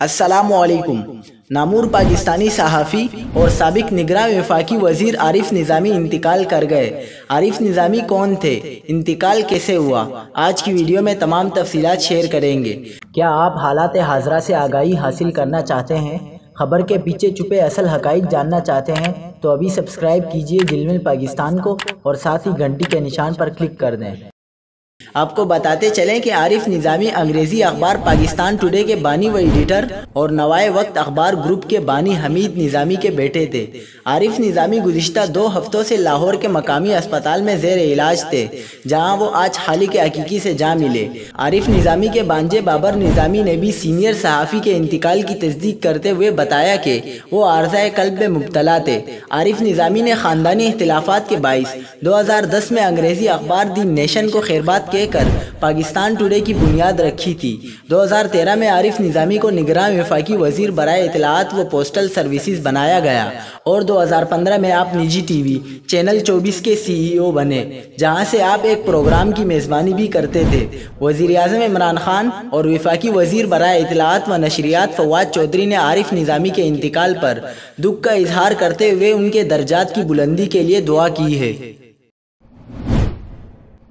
अस्सलामुअलैकुम। नामूर पाकिस्तानी सहाफ़ी और साबिक निगरां वफाकी वज़ीर आरिफ निज़ामी इंतकाल कर गए। आरिफ निज़ामी कौन थे, इंतकाल कैसे हुआ, आज की वीडियो में तमाम तफसीलात शेयर करेंगे। क्या आप हालात हाज़रा से आगाही हासिल करना चाहते हैं, खबर के पीछे छुपे असल हक़ाइक़ जानना चाहते हैं तो अभी सब्सक्राइब कीजिए जिलमिल पाकिस्तान को और साथ ही घंटी के निशान पर क्लिक कर दें। आपको बताते चलें कि आरिफ निज़ामी अंग्रेज़ी अखबार पाकिस्तान टुडे के बानी व एडिटर और नवाए वक्त अखबार ग्रुप के बानी हमीद निज़ामी के बेटे थे। आरिफ निज़ामी गुज़िश्ता 2 हफ्तों से लाहौर के मकामी अस्पताल में ज़ेर इलाज थे, जहां वो आज खालिक हकीकी से जा मिले। आरिफ निज़ामी के बांजे बाबर निज़ामी ने भी सीनियर सहाफ़ी के इंतकाल की तस्दीक करते हुए बताया कि वो आर्ज़ाए क़ल्ब में मुब्तला थे। आरिफ निज़ामी ने ख़ानदानी इख्तिलाफ़ात के बाइस 2010 में अंग्रेज़ी अखबार दी नेशन को खैरबात कहकर पाकिस्तान टुडे की बुनियाद रखी थी। 2013 में आरिफ निज़ामी को निगरां वफाकी वज़ीर बराए इत्तलाआत व पोस्टल सर्विसेज बनाया गया और 2015 में आप निजी टीवी चैनल 24 के CEO बने, जहां से आप एक प्रोग्राम की मेज़बानी भी करते थे। वज़ीर-ए-आज़म इमरान खान और वफाकी वज़ीर बराए इत्तलाआत व नशरियात फवाद चौधरी ने आरिफ निज़ामी के इंतकाल पर दुख का इजहार करते हुए उनके दर्जात की बुलंदी के लिए दुआ की है।